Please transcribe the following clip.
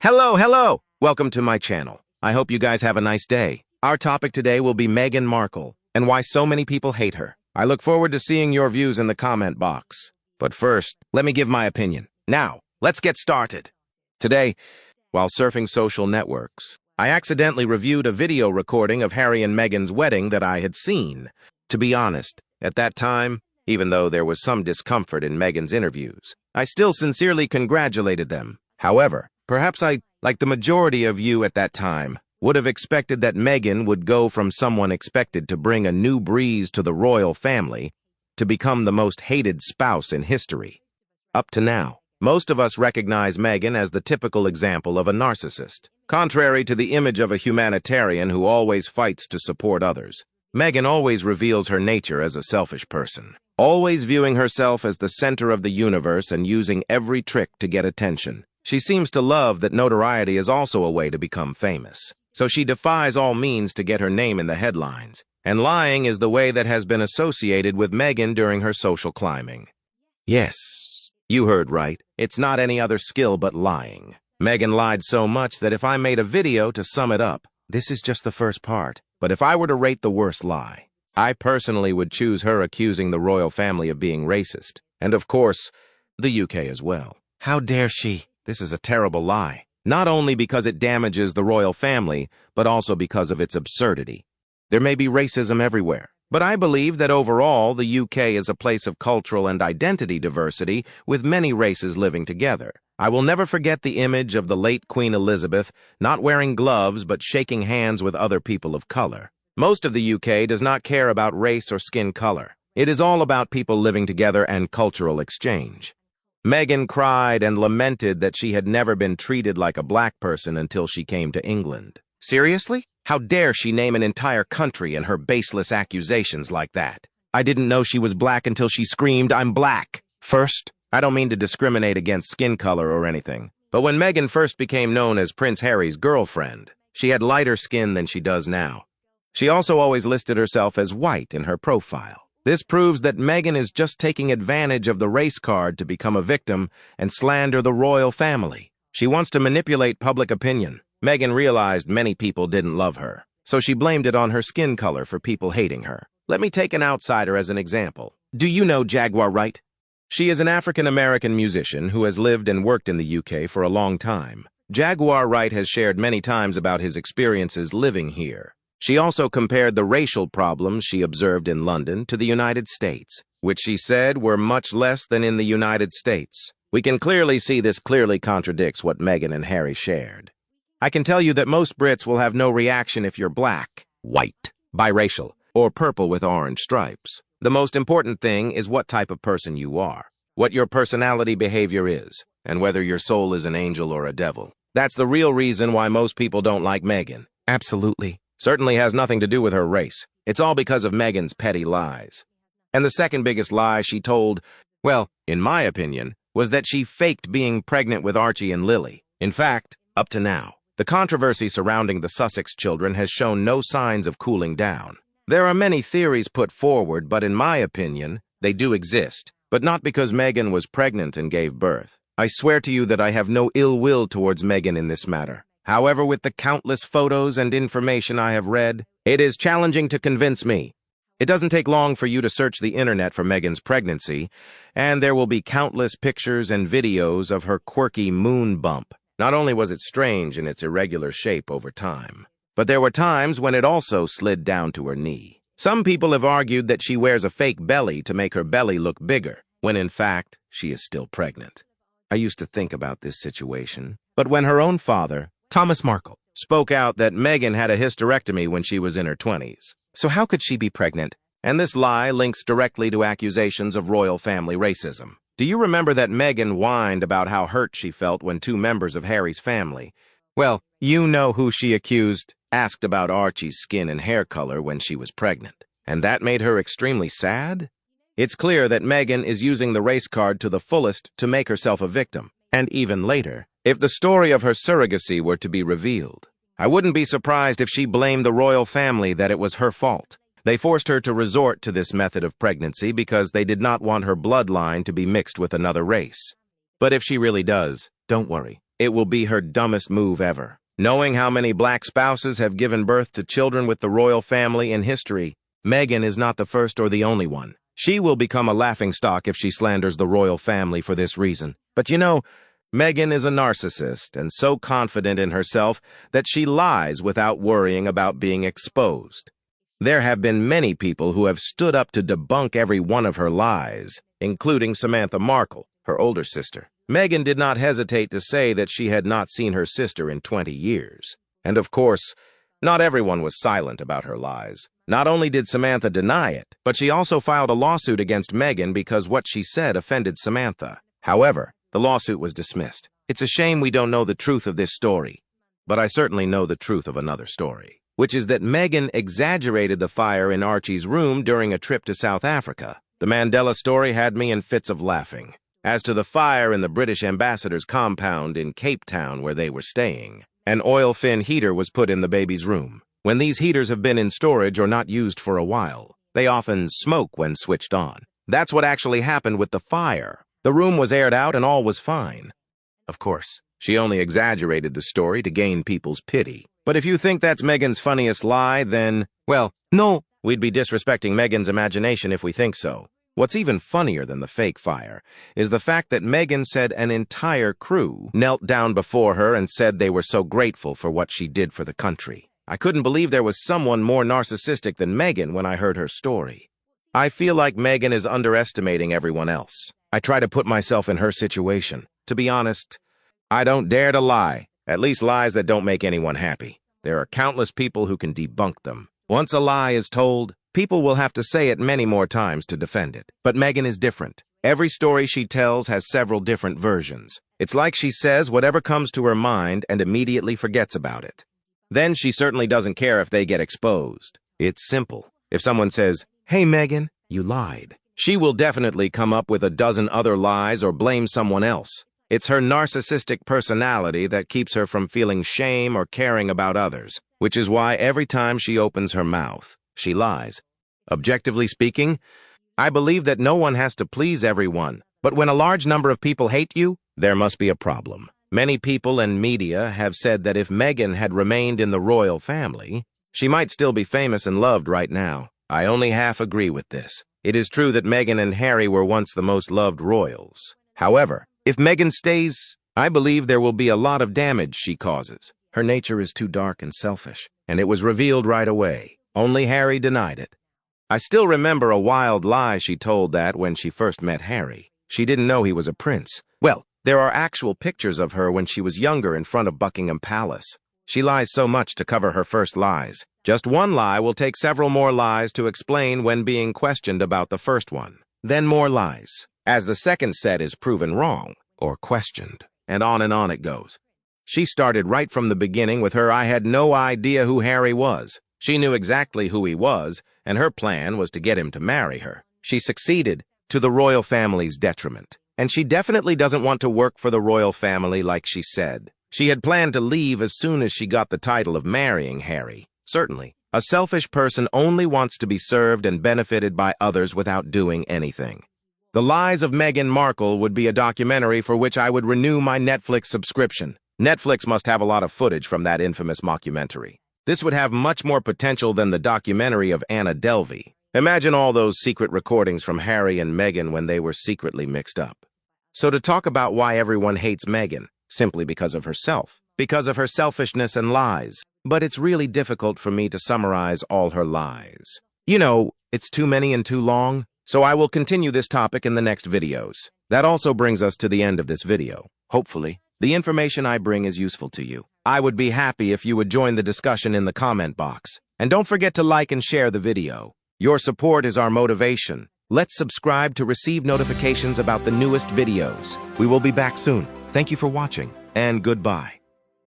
Hello! Welcome to my channel. I hope you guys have a nice day. Our topic today will be Meghan Markle and why so many people hate her. I look forward to seeing your views in the comment box. But first, let me give my opinion. Now, let's get started. Today, while surfing social networks, I accidentally reviewed a video recording of Harry and Meghan's wedding that I had seen. To be honest, at that time, even though there was some discomfort in Meghan's interviews, I still sincerely congratulated them. However, perhaps I, like the majority of you at that time, would have expected that Meghan would go from someone expected to bring a new breeze to the royal family to become the most hated spouse in history. Up to now, most of us recognize Meghan as the typical example of a narcissist. Contrary to the image of a humanitarian who always fights to support others, Meghan always reveals her nature as a selfish person, always viewing herself as the center of the universe and using every trick to get attention. She seems to love that notoriety is also a way to become famous, so she defies all means to get her name in the headlines, and lying is the way that has been associated with Meghan during her social climbing. Yes, you heard right. It's not any other skill but lying. Meghan lied so much that if I made a video to sum it up, this is just the first part. But if I were to rate the worst lie, I personally would choose her accusing the royal family of being racist, and of course, the UK as well. How dare she? This is a terrible lie, not only because it damages the royal family, but also because of its absurdity. There may be racism everywhere, but I believe that overall the UK is a place of cultural and identity diversity with many races living together. I will never forget the image of the late Queen Elizabeth not wearing gloves but shaking hands with other people of color. Most of the UK does not care about race or skin color. It is all about people living together and cultural exchange. Meghan cried and lamented that she had never been treated like a black person until she came to England. Seriously? How dare she name an entire country in her baseless accusations like that? I didn't know she was black until she screamed, "I'm black." First, I don't mean to discriminate against skin color or anything, but when Meghan first became known as Prince Harry's girlfriend, she had lighter skin than she does now. She also always listed herself as white in her profile. This proves that Meghan is just taking advantage of the race card to become a victim and slander the royal family. She wants to manipulate public opinion. Meghan realized many people didn't love her, so she blamed it on her skin color for people hating her. Let me take an outsider as an example. Do you know Jaguar Wright? She is an African-American musician who has lived and worked in the UK for a long time. Jaguar Wright has shared many times about his experiences living here. She also compared the racial problems she observed in London to the United States, which she said were much less than in the United States. We can clearly see this clearly contradicts what Meghan and Harry shared. I can tell you that most Brits will have no reaction if you're black, white, biracial, or purple with orange stripes. The most important thing is what type of person you are, what your personality behavior is, and whether your soul is an angel or a devil. That's the real reason why most people don't like Meghan. Absolutely. Certainly has nothing to do with her race. It's all because of Meghan's petty lies. And the second biggest lie she told, well, in my opinion, was that she faked being pregnant with Archie and Lily. In fact, up to now, the controversy surrounding the Sussex children has shown no signs of cooling down. There are many theories put forward, but in my opinion, they do exist, but not because Meghan was pregnant and gave birth. I swear to you that I have no ill will towards Meghan in this matter. However, with the countless photos and information I have read, it is challenging to convince me. It doesn't take long for you to search the internet for Meghan's pregnancy, and there will be countless pictures and videos of her quirky moon bump. Not only was it strange in its irregular shape over time, but there were times when it also slid down to her knee. Some people have argued that she wears a fake belly to make her belly look bigger, when in fact, she is still pregnant. I used to think about this situation, but when her own father, Thomas Markle, spoke out that Meghan had a hysterectomy when she was in her 20s. So how could she be pregnant? And this lie links directly to accusations of royal family racism. Do you remember that Meghan whined about how hurt she felt when two members of Harry's family, well, you know who she accused, asked about Archie's skin and hair color when she was pregnant? And that made her extremely sad? It's clear that Meghan is using the race card to the fullest to make herself a victim. And even later, if the story of her surrogacy were to be revealed, I wouldn't be surprised if she blamed the royal family that it was her fault. They forced her to resort to this method of pregnancy because they did not want her bloodline to be mixed with another race. But if she really does, don't worry. it will be her dumbest move ever. Knowing how many black spouses have given birth to children with the royal family in history, Meghan is not the first or the only one. She will become a laughingstock if she slanders the royal family for this reason. But you know, Meghan is a narcissist and so confident in herself that she lies without worrying about being exposed. There have been many people who have stood up to debunk every one of her lies, including Samantha Markle, her older sister. Meghan did not hesitate to say that she had not seen her sister in 20 years. And of course, not everyone was silent about her lies. Not only did Samantha deny it, but she also filed a lawsuit against Meghan because what she said offended Samantha. However, the lawsuit was dismissed. It's a shame we don't know the truth of this story, but I certainly know the truth of another story, which is that Meghan exaggerated the fire in Archie's room during a trip to South Africa. The Mandela story had me in fits of laughing. As to the fire in the British ambassador's compound in Cape Town where they were staying, an oil fin heater was put in the baby's room. When these heaters have been in storage or not used for a while, they often smoke when switched on. That's what actually happened with the fire. The room was aired out and all was fine. Of course, she only exaggerated the story to gain people's pity. But if you think that's Meghan's funniest lie, then, well, no, we'd be disrespecting Meghan's imagination if we think so. What's even funnier than the fake fire is the fact that Meghan said an entire crew knelt down before her and said they were so grateful for what she did for the country. I couldn't believe there was someone more narcissistic than Meghan when I heard her story. I feel like Meghan is underestimating everyone else. I try to put myself in her situation. To be honest, I don't dare to lie, at least lies that don't make anyone happy. There are countless people who can debunk them. Once a lie is told, people will have to say it many more times to defend it. But Meghan is different. Every story she tells has several different versions. It's like she says whatever comes to her mind and immediately forgets about it. Then she certainly doesn't care if they get exposed. It's simple. If someone says, "Hey Meghan, you lied," she will definitely come up with a dozen other lies or blame someone else. It's her narcissistic personality that keeps her from feeling shame or caring about others, which is why every time she opens her mouth, she lies. Objectively speaking, I believe that no one has to please everyone, but when a large number of people hate you, there must be a problem. Many people and media have said that if Meghan had remained in the royal family, she might still be famous and loved right now. I only half agree with this. It is true that Meghan and Harry were once the most loved royals. However, if Meghan stays, I believe there will be a lot of damage she causes. Her nature is too dark and selfish, and it was revealed right away. Only Harry denied it. I still remember a wild lie she told that when she first met Harry. She didn't know he was a prince. Well, there are actual pictures of her when she was younger in front of Buckingham Palace. She lies so much to cover her first lies. Just one lie will take several more lies to explain when being questioned about the first one. Then more lies, as the second set is proven wrong or questioned, and on it goes. She started right from the beginning with her "I had no idea who Harry was." She knew exactly who he was, and her plan was to get him to marry her. She succeeded, to the royal family's detriment. And she definitely doesn't want to work for the royal family like she said. She had planned to leave as soon as she got the title of marrying Harry. Certainly, a selfish person only wants to be served and benefited by others without doing anything. The Lies of Meghan Markle would be a documentary for which I would renew my Netflix subscription. Netflix must have a lot of footage from that infamous mockumentary. This would have much more potential than the documentary of Anna Delvey. Imagine all those secret recordings from Harry and Meghan when they were secretly mixed up. So to talk about why everyone hates Meghan, simply because of herself, because of her selfishness and lies. But it's really difficult for me to summarize all her lies. You know, it's too many and too long, so I will continue this topic in the next videos. That also brings us to the end of this video. Hopefully, the information I bring is useful to you. I would be happy if you would join the discussion in the comment box. And don't forget to like and share the video. Your support is our motivation. Let's subscribe to receive notifications about the newest videos. We will be back soon. Thank you for watching, and goodbye.